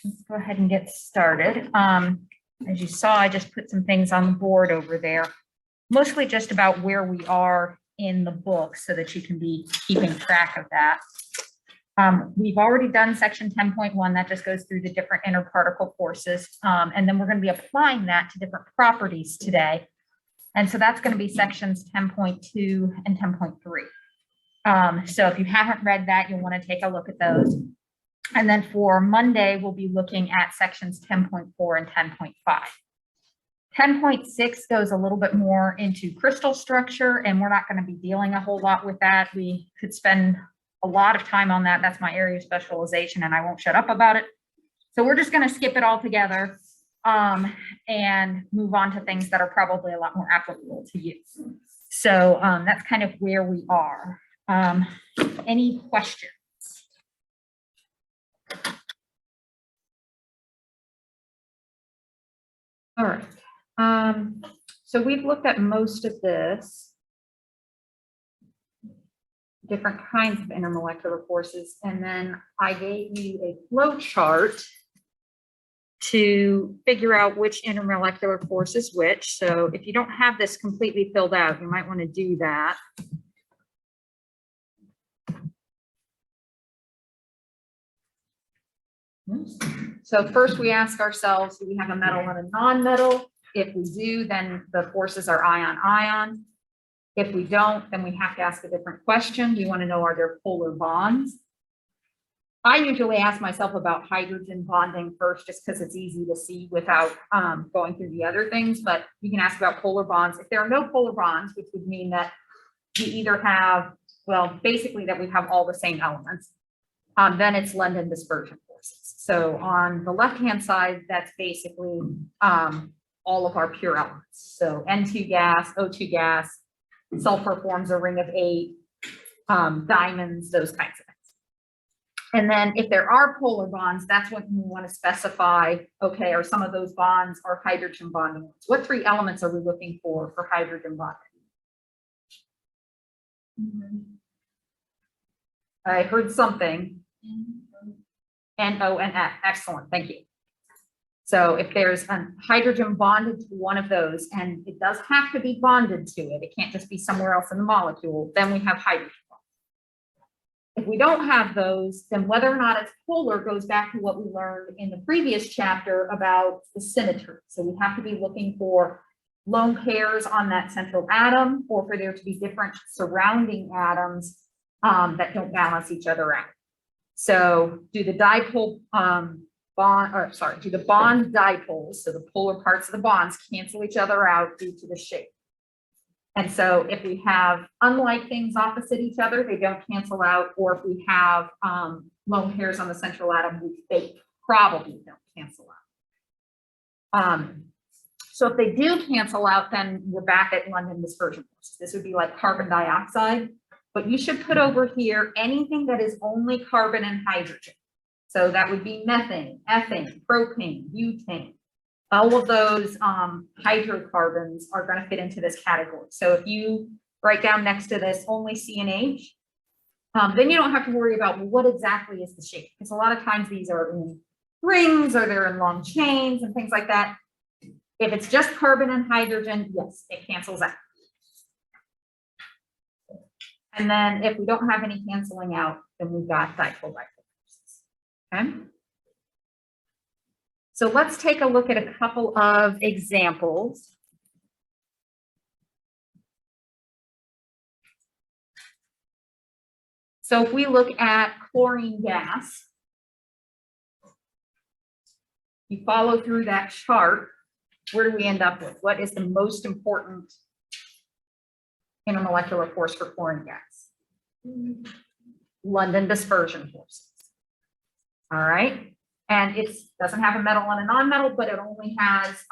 let's go ahead and get started. As you saw, I just put some things on the board over there, mostly just about where we are in the book so that you can be keeping track of that. We've already done section 10.1. That just goes through the different interparticle forces. And then we're going to be applying that to different properties today. And so that's going to be sections 10.2 and 10.3. So if you haven't read that, you'll want to take a look at those. And then for Monday, we'll be looking at sections 10.4 and 10.5. 10.6 goes a little bit more into crystal structure, and we're not going to be dealing a whole lot with that. We could spend a lot of time on that. That's my area of specialization, and I won't shut up about it. So we're just going to skip it all together and move on to things that are probably a lot more applicable to you. So that's kind of where we are. Any questions? All right. So we've looked at most of this, different kinds of intermolecular forces, and then I gave you a flow chart to figure out which intermolecular force is which. So if you don't have this completely filled out, you might want to do that. So first we ask ourselves, do we have a metal and a non-metal? If we do, then the forces are ion-ion. If we don't, then we have to ask a different question. We want to know, are there polar bonds? I usually ask myself about hydrogen bonding first, just because it's easy to see without going through the other things, but you can ask about polar bonds. If there are no polar bonds, which would mean that you either have, well, basically that we have all the same elements, then it's London dispersion forces. So on the left-hand side, that's basically all of our pure elements. So N2 gas, O2 gas, sulfur forms a ring of 8, diamonds, those kinds of things. And then if there are polar bonds, that's when we want to specify, okay, are some of those bonds are hydrogen bonding? What 3 elements are we looking for hydrogen bonding? I heard something. N, O, and F. Excellent. Thank you. So if there's a hydrogen bonded to one of those, and it does have to be bonded to it, it can't just be somewhere else in the molecule, then we have hydrogen bonds. If we don't have those, then whether or not it's polar goes back to what we learned in the previous chapter about the symmetry. So we have to be looking for lone pairs on that central atom, or for there to be different surrounding atoms that don't balance each other out. So do the dipole do the bond dipoles, so the polar parts of the bonds, cancel each other out due to the shape. And so if we have unlike things opposite each other, they don't cancel out, or if we have lone pairs on the central atom, they probably don't cancel out. So if they do cancel out, then we're back at London dispersion forces. This would be like carbon dioxide, but you should put over here anything that is only carbon and hydrogen. So that would be methane, ethane, propane, butane. All of those hydrocarbons are going to fit into this category. So if you write down next to this only C and H, then you don't have to worry about, well, what exactly is the shape? Because a lot of times these are in rings or they're in long chains and things like that. If it's just carbon and hydrogen, yes, it cancels out. And then if we don't have any canceling out, then we've got dipole. Okay. So let's take a look at a couple of examples. So if we look at chlorine gas, you follow through that chart, where do we end up with? What is the most important intermolecular force for chlorine gas? London dispersion forces. All right. And it doesn't have a metal and a non-metal, but it only has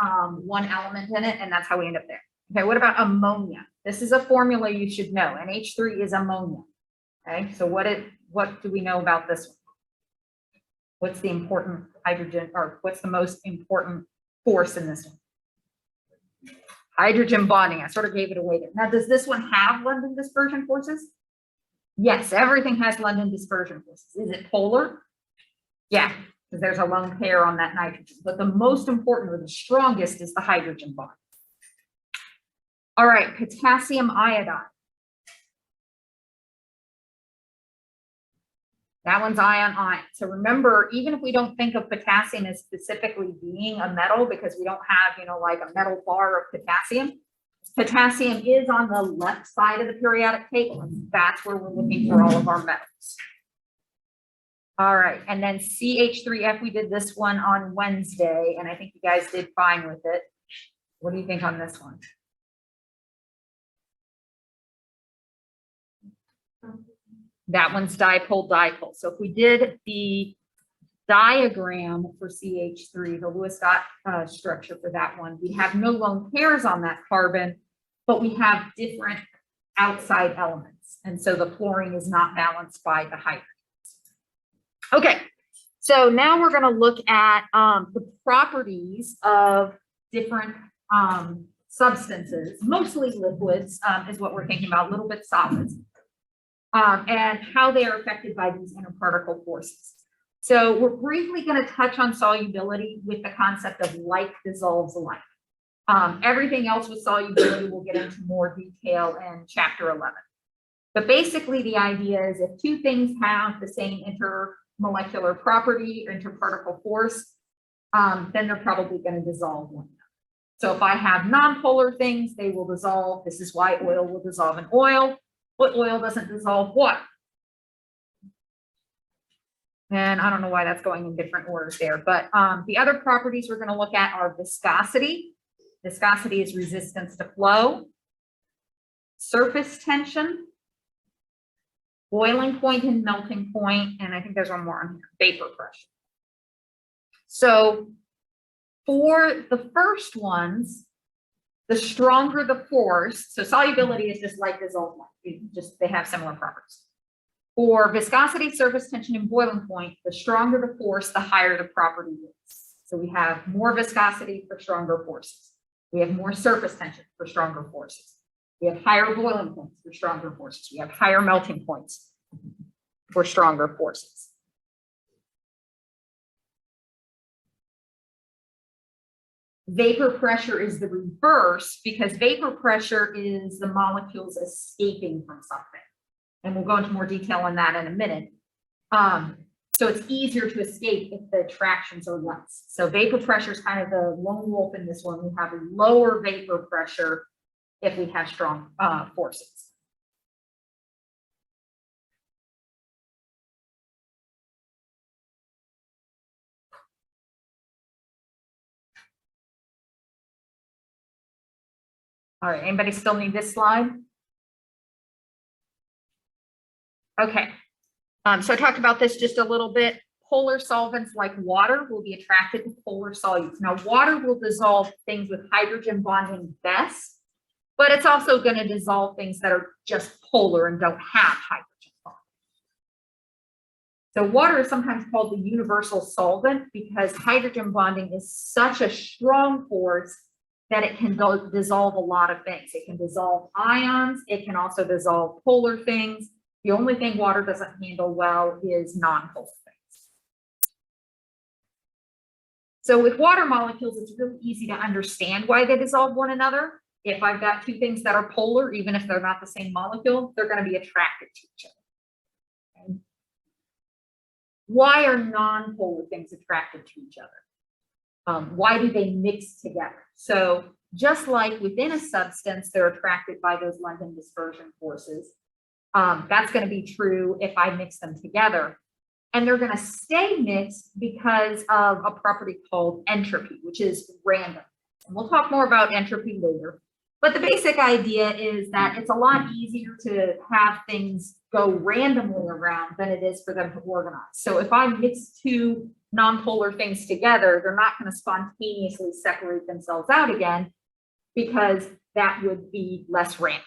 one element in it, and that's how we end up there. Okay, what about ammonia? This is a formula you should know. NH3 is ammonia. Okay, so what do we know about this one? What's the important hydrogen, or what's the most important force in this one? Hydrogen bonding. I sort of gave it away there. Now, does this one have London dispersion forces? Yes, everything has London dispersion forces. Is it polar? Yeah, because there's a lone pair on that nitrogen. But the most important or the strongest is the hydrogen bond. All right, potassium iodide. That one's ion-ion. So remember, even if we don't think of potassium as specifically being a metal, because we don't have, you know, like a metal bar of potassium, potassium is on the left side of the periodic table. And that's where we're looking for all of our metals. All right, and then CH3F, we did this one on Wednesday, and I think you guys did fine with it. What do you think on this one? That one's dipole-dipole. So if we did the diagram for CH3, the Lewis dot structure for that one, we have no lone pairs on that carbon, but we have different outside elements. And so the fluorine is not balanced by the hydrogens. Okay, so now we're going to look at the properties of different substances, mostly liquids is what we're thinking about, a little bit solids. And how they are affected by these interparticle forces. So we're briefly going to touch on solubility with the concept of like dissolves like. Everything else with solubility we'll get into more detail in chapter 11. But basically the idea is if two things have the same intermolecular property or interparticle force, then they're probably going to dissolve one another. So if I have nonpolar things, they will dissolve. This is why oil will dissolve in oil. But oil doesn't dissolve water. And I don't know why that's going in different orders there, but the other properties we're going to look at are viscosity. Viscosity is resistance to flow, surface tension, boiling point and melting point, and I think there's one more on here, vapor pressure. So for the first ones, the stronger the force, so solubility is just like dissolve like, they have similar properties. For viscosity, surface tension, and boiling point, the stronger the force, the higher the property is. So we have more viscosity for stronger forces. We have more surface tension for stronger forces. We have higher boiling points for stronger forces. We have higher melting points for stronger forces. Vapor pressure is the reverse because vapor pressure is the molecules escaping from something. And we'll go into more detail on that in a minute. So it's easier to escape if the attractions are less. So vapor pressure is kind of the lone wolf in this one. We have a lower vapor pressure if we have strong forces. All right, anybody still need this slide? Okay, so I talked about this just a little bit. Polar solvents like water will be attracted to polar solutes. Now, water will dissolve things with hydrogen bonding best, but it's also going to dissolve things that are just polar and don't have hydrogen bonding. So water is sometimes called the universal solvent because hydrogen bonding is such a strong force that it can dissolve a lot of things. It can dissolve ions. It can also dissolve polar things. The only thing water doesn't handle well is non-polar things. So with water molecules, it's really easy to understand why they dissolve one another. If I've got two things that are polar, even if they're not the same molecule, they're going to be attracted to each other. Okay. Why are non-polar things attracted to each other? Why do they mix together? So just like within a substance, they're attracted by those London dispersion forces. That's going to be true if I mix them together. And they're going to stay mixed because of a property called entropy, which is random. And we'll talk more about entropy later. But the basic idea is that it's a lot easier to have things go randomly around than it is for them to organize. So if I mix two nonpolar things together, they're not going to spontaneously separate themselves out again because that would be less random.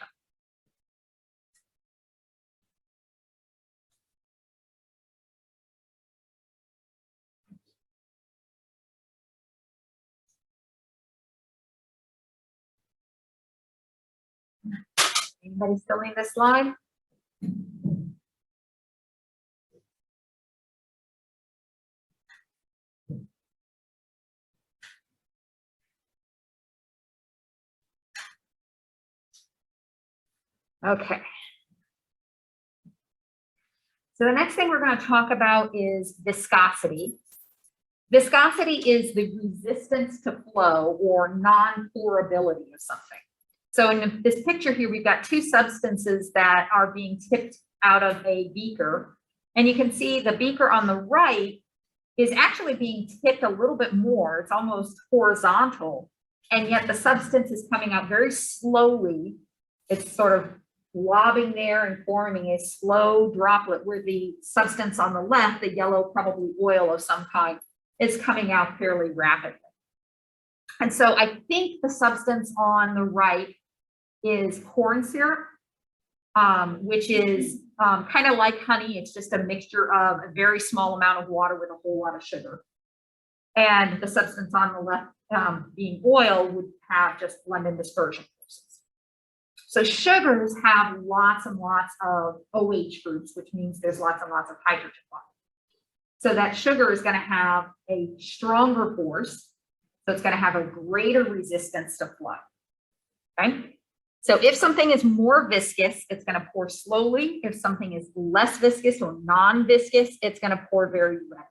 Anybody still in this slide? Okay. So the next thing we're going to talk about is viscosity. Viscosity is the resistance to flow or non-pourability of something. So in this picture here, we've got two substances that are being tipped out of a beaker. And you can see the beaker on the right is actually being tipped a little bit more. It's almost horizontal. And yet the substance is coming out very slowly. It's sort of lobbing there and forming a slow droplet, where the substance on the left, the yellow, probably oil of some kind, is coming out fairly rapidly. And so I think the substance on the right is corn syrup, which is kind of like honey. It's just a mixture of a very small amount of water with a whole lot of sugar. And the substance on the left, being oil, would have just London dispersion forces. So sugars have lots and lots of OH groups, which means there's lots and lots of hydrogen bonds. So that sugar is going to have a stronger force. So it's going to have a greater resistance to flow. Okay. So if something is more viscous, it's going to pour slowly. If something is less viscous or non-viscous, it's going to pour very rapidly.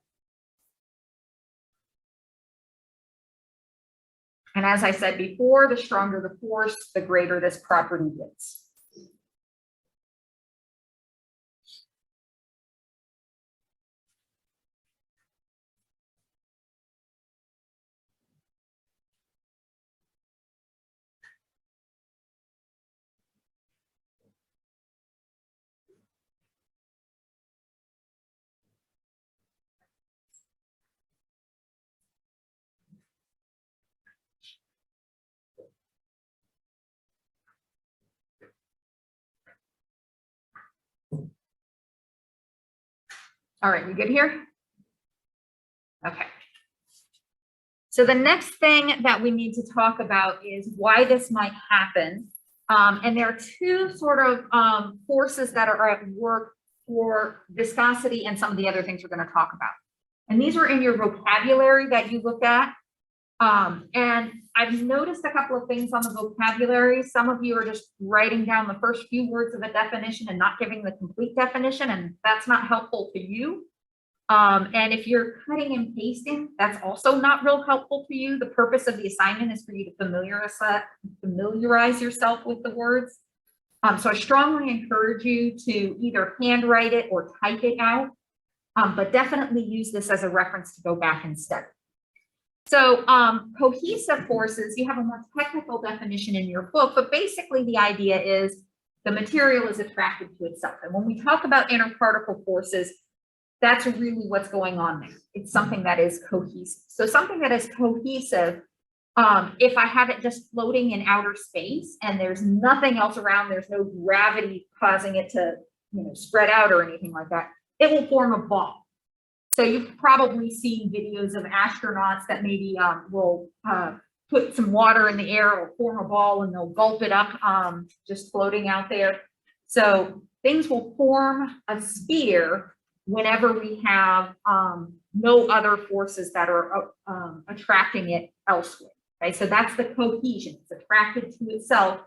And as I said before, the stronger the force, the greater this property gets. All right, we good here? Okay. So the next thing that we need to talk about is why this might happen. And there are two sort of forces that are at work for viscosity and some of the other things we're going to talk about. And these are in your vocabulary that you look at. And I've noticed a couple of things on the vocabulary. Some of you are just writing down the first few words of a definition and not giving the complete definition, and that's not helpful to you. And if you're cutting and pasting, that's also not real helpful to you. The purpose of the assignment is for you to familiarize yourself with the words. So I strongly encourage you to either handwrite it or type it out, but definitely use this as a reference to go back and study. So cohesive forces, you have a more technical definition in your book, but basically the idea is the material is attracted to itself. And when we talk about interparticle forces, that's really what's going on there. It's something that is cohesive. So something that is cohesive, if I have it just floating in outer space and there's nothing else around, there's no gravity causing it to, spread out or anything like that, it will form a ball. So you've probably seen videos of astronauts that maybe will put some water in the air or form a ball and they'll gulp it up just floating out there. So things will form a sphere whenever we have no other forces that are attracting it elsewhere. Okay, so that's the cohesion. It's attracted to itself,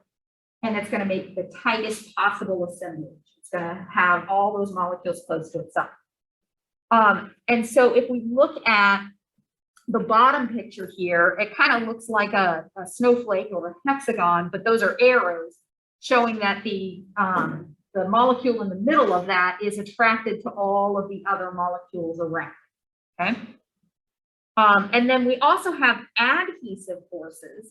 and it's going to make the tightest possible assemblage. It's going to have all those molecules close to itself. And so if we look at the bottom picture here, it kind of looks like a snowflake or a hexagon, but those are arrows showing that the molecule in the middle of that is attracted to all of the other molecules around. Okay. And then we also have adhesive forces.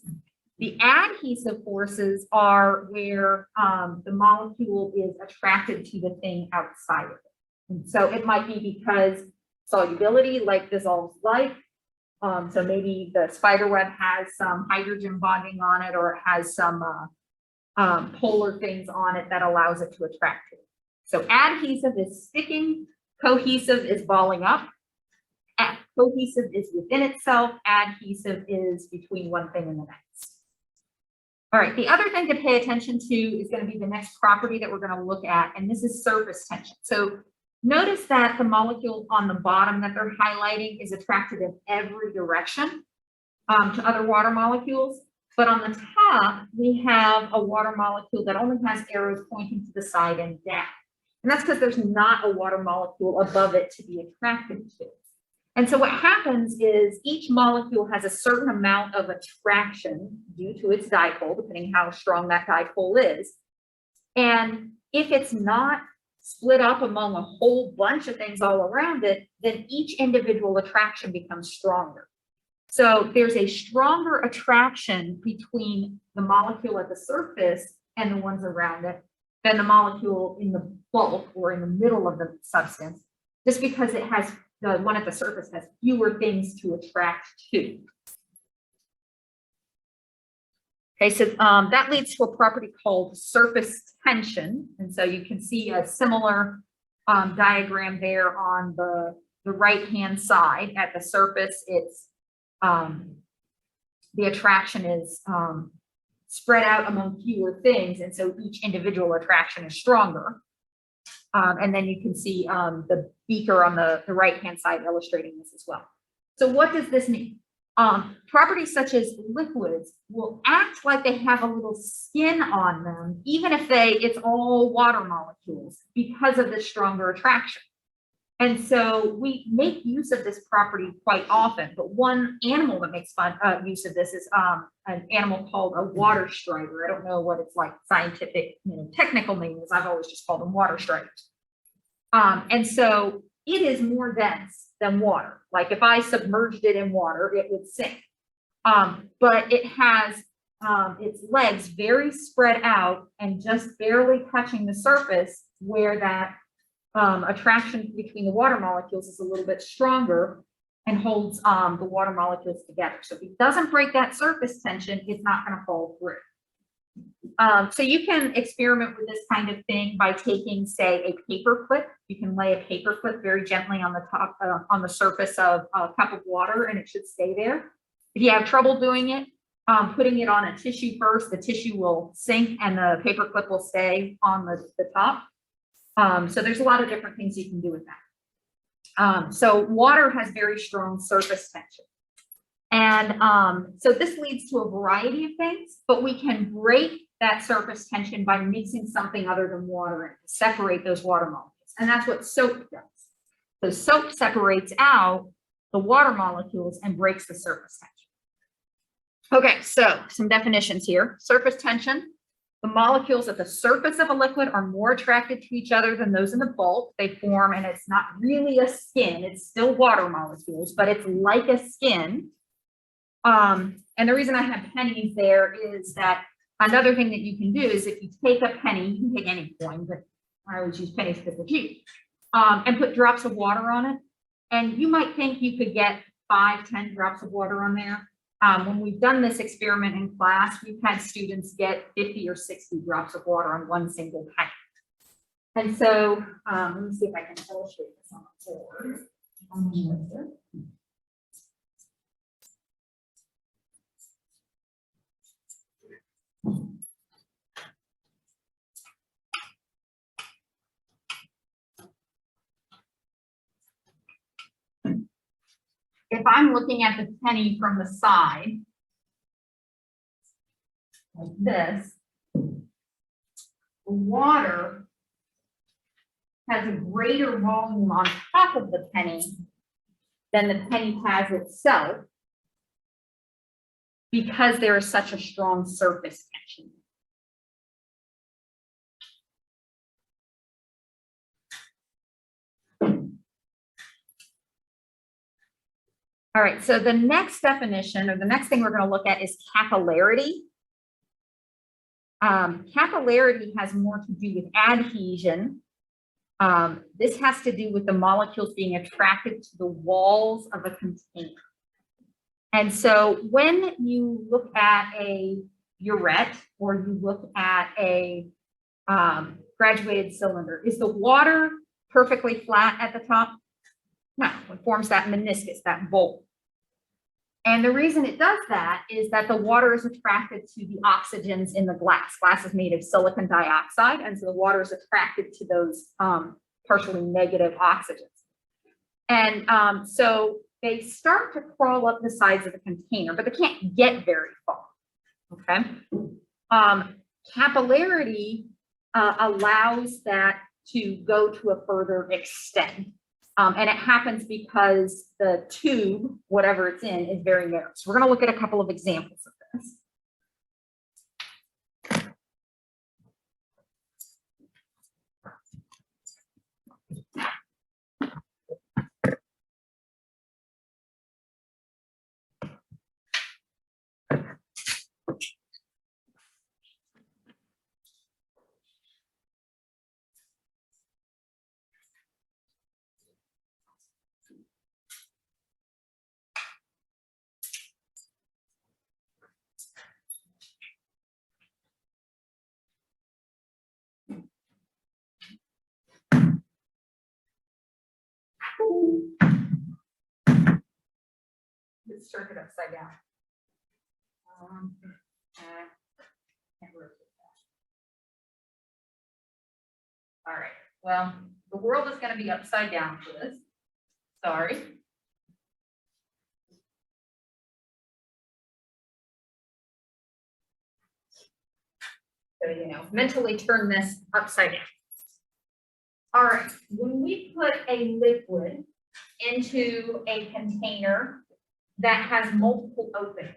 The adhesive forces are where the molecule is attracted to the thing outside of it. And so it might be because solubility, like dissolves like. So maybe the spider web has some hydrogen bonding on it, or it has some polar things on it that allows it to attract it. So adhesive is sticking, cohesive is balling up. Cohesive is within itself, adhesive is between one thing and the next. All right, the other thing to pay attention to is going to be the next property that we're going to look at, and this is surface tension. So notice that the molecule on the bottom that they're highlighting is attracted in every direction to other water molecules. But on the top, we have a water molecule that only has arrows pointing to the side and down. And that's because there's not a water molecule above it to be attracted to. And so what happens is each molecule has a certain amount of attraction due to its dipole, depending how strong that dipole is. And if it's not split up among a whole bunch of things all around it, then each individual attraction becomes stronger. So there's a stronger attraction between the molecule at the surface and the ones around it than the molecule in the bulk or in the middle of the substance, just because it has, the one at the surface has fewer things to attract to. Okay, so that leads to a property called surface tension. And so you can see a similar diagram there on the right-hand side. At the surface, it's the attraction is spread out among fewer things, and so each individual attraction is stronger. And then you can see the beaker on the right-hand side illustrating this as well. So what does this mean? Properties such as liquids will act like they have a little skin on them, even if it's all water molecules, because of the stronger attraction. And so we make use of this property quite often, but one animal that makes use of this is an animal called a water strider. I don't know what it's like scientific, technical name is. I've always just called them water striders. And so it is more dense than water. Like if I submerged it in water, it would sink. But it has its legs very spread out and just barely touching the surface, where that attraction between the water molecules is a little bit stronger and holds the water molecules together. So if it doesn't break that surface tension, it's not going to fall through. So you can experiment with this kind of thing by taking, say, a paper clip. You can lay a paper clip very gently on the top, on the surface of a cup of water, and it should stay there. If you have trouble doing it, putting it on a tissue first, the tissue will sink and the paper clip will stay on the top. So there's a lot of different things you can do with that. So water has very strong surface tension. And so this leads to a variety of things, but we can break that surface tension by mixing something other than water in to separate those water molecules. And that's what soap does. So soap separates out the water molecules and breaks the surface tension. Okay, so some definitions here. Surface tension. The molecules at the surface of a liquid are more attracted to each other than those in the bulk. They form, and it's not really a skin, it's still water molecules, but it's like a skin. And the reason I have pennies there is that another thing that you can do is if you take a penny, you can take any coin, but I always use pennies because they're cheap, and put drops of water on it. And you might think you could get 5, 10 drops of water on there. When we've done this experiment in class, we've had students get 50 or 60 drops of water on one single penny. And so let me see if I can illustrate this on the board. If I'm looking at the penny from the side, like this, the water has a greater volume on top of the penny than the penny has itself, because there is such a strong surface tension. All right, so the next definition, or the next thing we're going to look at, is capillarity. Capillarity has more to do with adhesion. This has to do with the molecules being attracted to the walls of a container. And so when you look at a burette or you look at a graduated cylinder, is the water perfectly flat at the top? No, it forms that meniscus, that bowl. And the reason it does that is that the water is attracted to the oxygens in the glass. Glass is made of silicon dioxide, and so the water is attracted to those partially negative oxygens. And so they start to crawl up the sides of the container, but they can't get very far. Okay. Capillarity allows that to go to a further extent. And it happens because the tube, whatever it's in, is very narrow. So we're going to look at a couple of examples of this. Let's turn it upside down. All right. Well, the world is going to be upside down for this. Sorry. So, mentally turn this upside down. All right. When we put a liquid into a container that has multiple openings,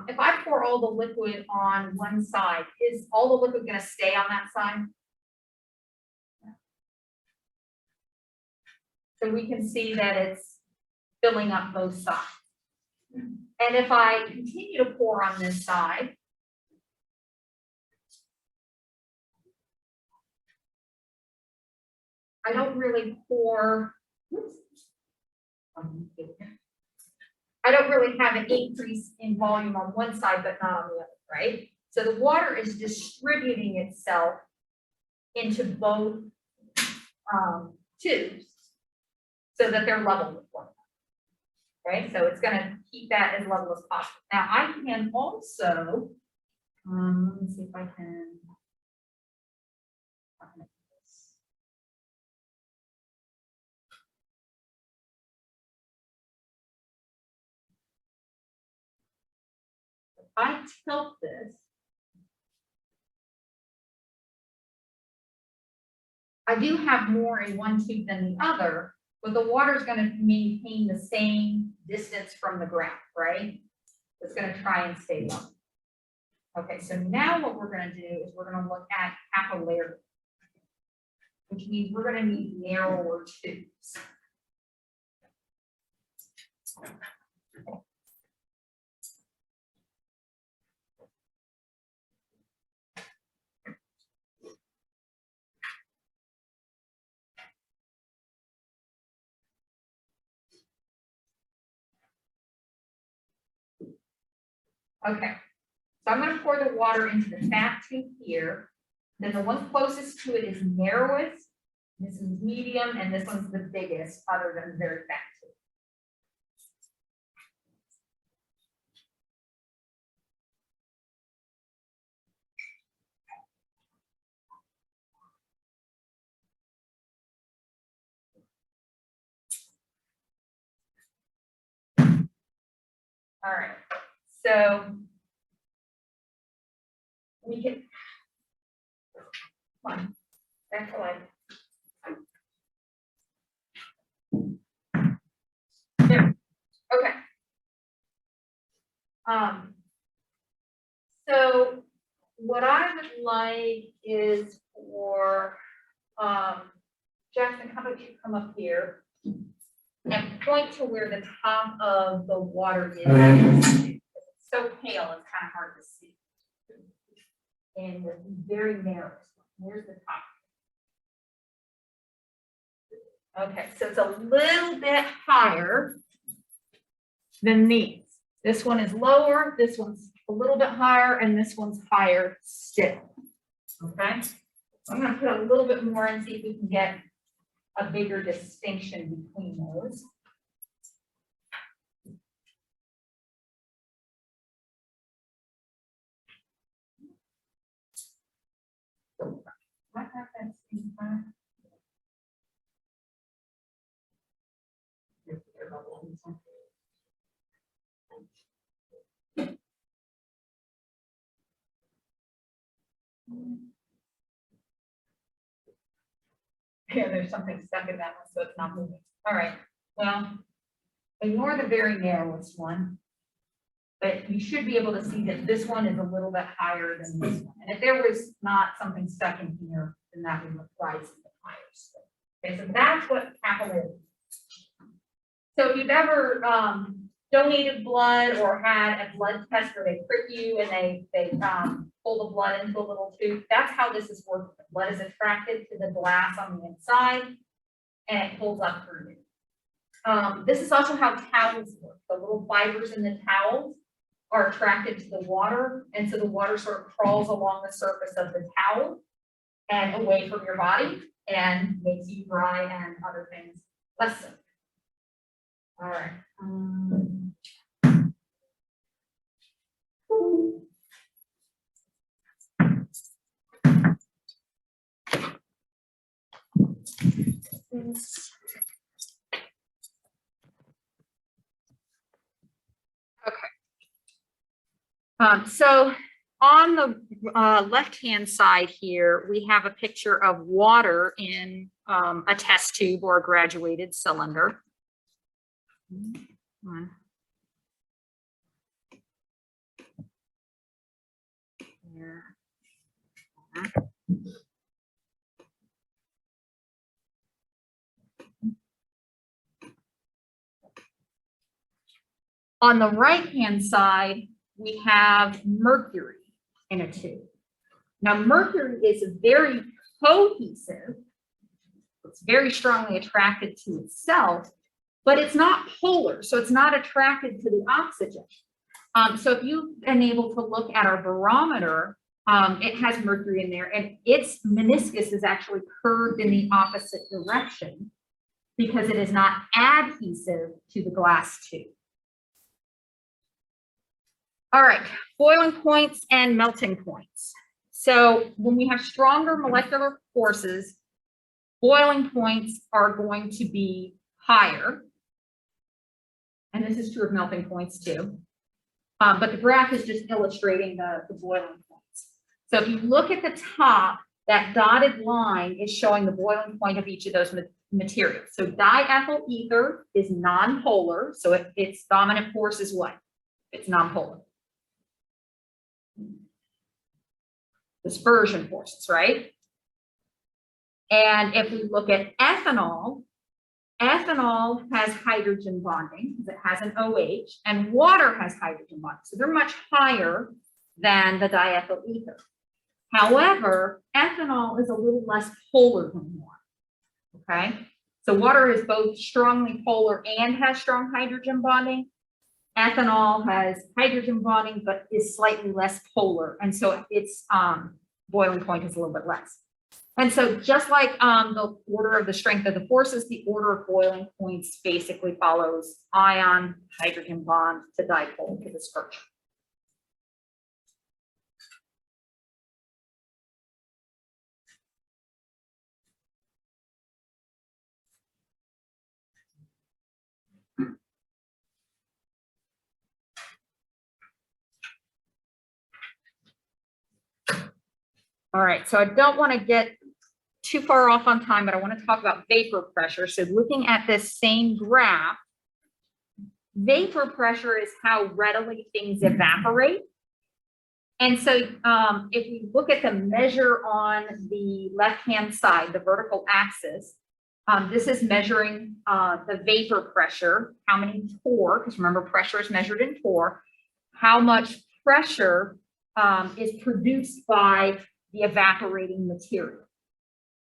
if I pour all the liquid on one side, is all the liquid going to stay on that side? So we can see that it's filling up both sides. And if I continue to pour on this side, I don't really pour, I don't really have an increase in volume on one side, but not on the other, right? So the water is distributing itself into both tubes so that they're level with one another, right? So it's going to keep that as level as possible. Now I can also, let me see if I can. If I tilt this, I do have more in one tube than the other, but the water is going to maintain the same distance from the ground, right? It's going to try and stay low. Okay, so now what we're going to do is we're going to look at capillarity, which means we're going to need narrower tubes. Okay, so I'm going to pour the water into the fat tube here. Then the one closest to it is narrowest. This is medium, and this one's the biggest, other than the very fat tube. All right, so we can, come on, back to life. There. Okay. So what I would like is for Jackson, how about you come up here and point to where the top of the water is. It's so pale, it's kind of hard to see. And the very narrow. Where's the top? Okay, so it's a little bit higher than these. This one is lower, this one's a little bit higher, and this one's higher still. Okay, so I'm going to put a little bit more and see if we can get a bigger distinction between those. Yeah, there's something stuck in that one, so it's not moving. All right, well, ignore the very narrowest one. But you should be able to see that this one is a little bit higher than this one. And if there was not something stuck in here, then that would rise even higher. Okay, so that's what capillary is. So if you've ever donated blood or had a blood test where they prick you and they pull the blood into a little tube, that's how this is working. The blood is attracted to the glass on the inside and it pulls up through it. This is also how towels work. The little fibers in the towels are attracted to the water, and so the water sort of crawls along the surface of the towel and away from your body and makes you dry and other things less so. All right. So on the left-hand side here, we have a picture of water in a test tube or a graduated cylinder. On the right-hand side, we have mercury in a tube. Now, mercury is very cohesive. It's very strongly attracted to itself, but it's not polar, so it's not attracted to the oxygen. So if you've been able to look at our barometer, it has mercury in there, and its meniscus is actually curved in the opposite direction because it is not adhesive to the glass tube. All right, boiling points and melting points. So when we have stronger molecular forces, boiling points are going to be higher. And this is true of melting points too. But the graph is just illustrating the boiling points. So if you look at the top, that dotted line is showing the boiling point of each of those materials. So diethyl ether is nonpolar. So if its dominant force is what? It's nonpolar. Dispersion forces, right? And if we look at ethanol, ethanol has hydrogen bonding because it has an OH, and water has hydrogen bonding. So they're much higher than the diethyl ether. However, ethanol is a little less polar than water, okay? So water is both strongly polar and has strong hydrogen bonding. Ethanol has hydrogen bonding, but is slightly less polar. And so its boiling point is a little bit less. And so just like the order of the strength of the forces, the order of boiling points basically follows ion, hydrogen bond to dipole to dispersion. All right, so I don't want to get too far off on time, but I want to talk about vapor pressure. So looking at this same graph, vapor pressure is how readily things evaporate. And so if we look at the measure on the left-hand side, the vertical axis, this is measuring the vapor pressure, how many torr, because remember pressure is measured in torr, how much pressure is produced by the evaporating material.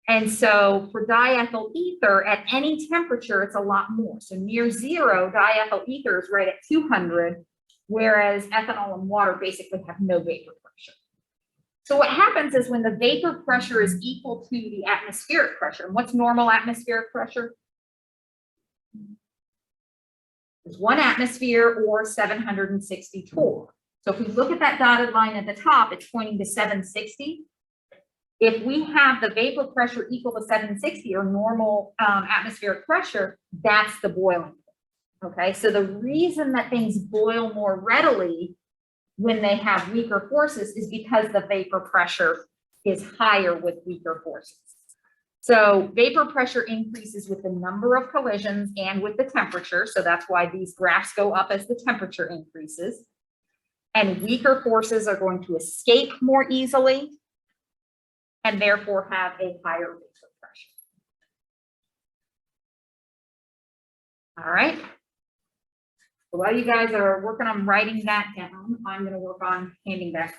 And so for diethyl ether, at any temperature, it's a lot more. So near zero, diethyl ether is right at 200, whereas ethanol and water basically have no vapor pressure. So what happens is when the vapor pressure is equal to the atmospheric pressure, and what's normal atmospheric pressure? It's 1 atmosphere or 760 torr. So if we look at that dotted line at the top, it's pointing to 760. If we have the vapor pressure equal to 760 or normal atmospheric pressure, that's the boiling point. Okay, so the reason that things boil more readily when they have weaker forces is because the vapor pressure is higher with weaker forces. So vapor pressure increases with the number of collisions and with the temperature. So that's why these graphs go up as the temperature increases. And weaker forces are going to escape more easily and therefore have a higher vapor pressure. All right. So while you guys are working on writing that down, I'm going to work on handing back